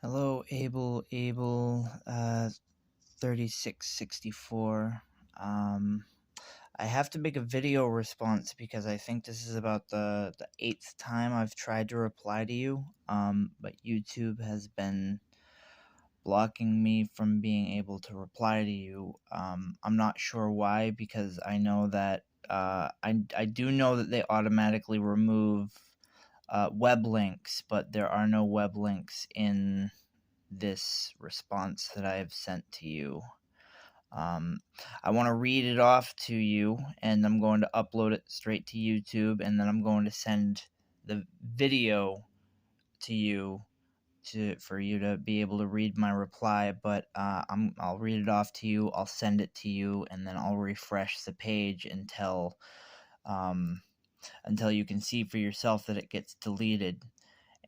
Hello, Able, 3664. I have to make a video response because I think this is about the eighth time I've tried to reply to you. But YouTube has been blocking me from being able to reply to you. I'm not sure why, because I know that I do know that they automatically remove web links, but there are no web links in this response that I have sent to you. I want to read it off to you, and I'm going to upload it straight to YouTube, and then I'm going to send the video to you for you to be able to read my reply. But I'll read it off to you. I'll send it to you, and then I'll refresh the page until you can see for yourself that it gets deleted,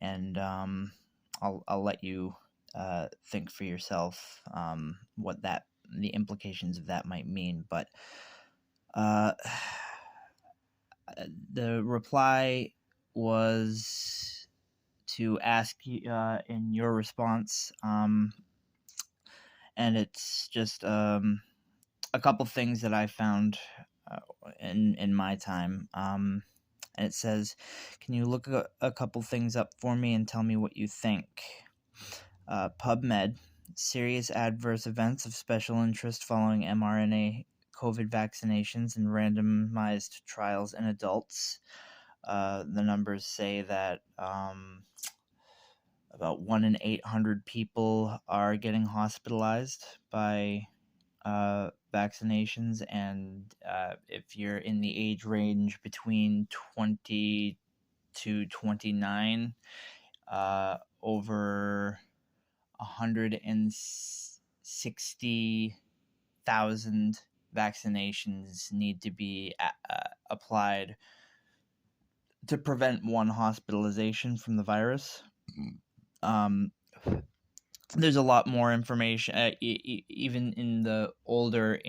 and I'll let you think for yourself what the implications of that might mean. But the reply was to ask you in your response, and it's just a couple things that I found in my time. And it says, "Can you look a couple things up for me and tell me what you think?" PubMed, serious adverse events of special interest following mRNA COVID vaccinations and randomized trials in adults. The numbers say that about 1 in 800 people are getting hospitalized by vaccinations, and if you're in the age range between 20 to 29, over 160,000 vaccinations need to be applied to prevent one hospitalization from the virus. There's a lot more information, even in the older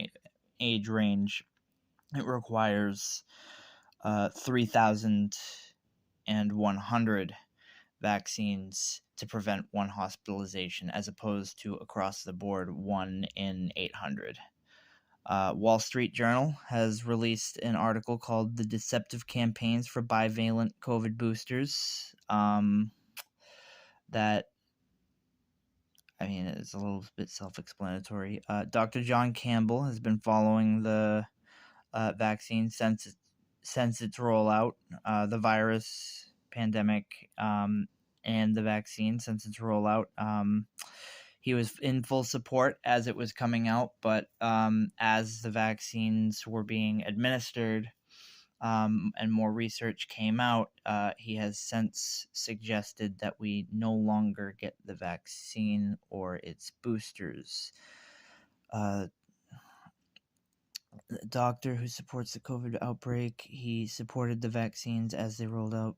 age range. It requires 3,100 vaccines to prevent one hospitalization, as opposed to across the board 1 in 800. Wall Street Journal has released an article called "The Deceptive Campaigns for Bivalent COVID Boosters." That, I mean, it's a little bit self-explanatory. Dr. John Campbell has been following the vaccine since its rollout, the virus pandemic, and the vaccine since its rollout. He was in full support as it was coming out, but as the vaccines were being administered and more research came out, he has since suggested that we no longer get the vaccine or its boosters. The doctor who supports the COVID outbreak, he supported the vaccines as they rolled out.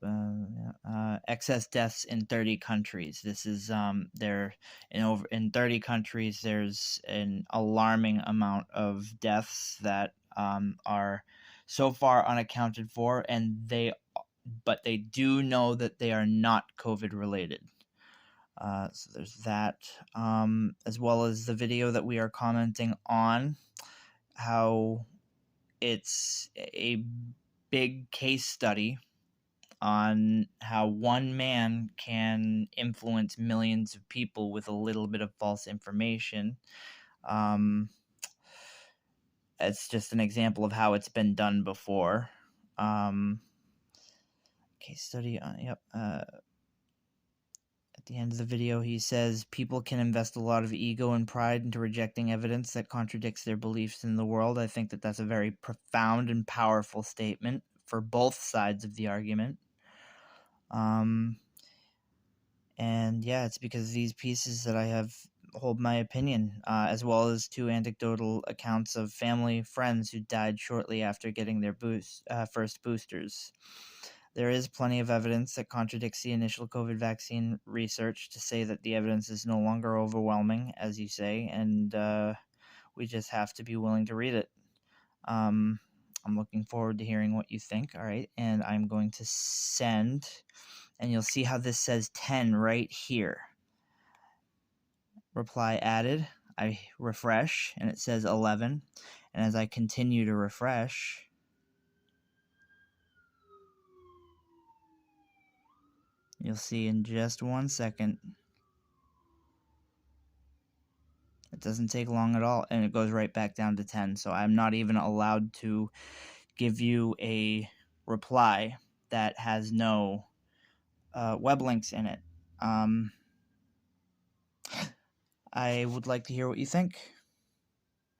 Excess deaths in 30 countries. This is there in 30 countries. There's an alarming amount of deaths that are so far unaccounted for, and but they do know that they are not COVID related. So there's that, as well as the video that we are commenting on, how it's a big case study on how one man can influence millions of people with a little bit of false information. It's just an example of how it's been done before. Case study on, at the end of the video, he says people can invest a lot of ego and pride into rejecting evidence that contradicts their beliefs in the world. I think that that's a very profound and powerful statement for both sides of the argument. And yeah, it's because of these pieces that I have hold my opinion, as well as two anecdotal accounts of family friends who died shortly after getting their first boosters. There is plenty of evidence that contradicts the initial COVID vaccine research to say that the evidence is no longer overwhelming, as you say, and we just have to be willing to read it. I'm looking forward to hearing what you think, all right? And I'm going to send, and you'll see how this says 10 right here. reply added. I refresh and it says 11. And as I continue to refresh, you'll see in just 1 second, it doesn't take long at all, and it goes right back down to 10. So I'm not even allowed to give you a reply that has no web links in it. I would like to hear what you think.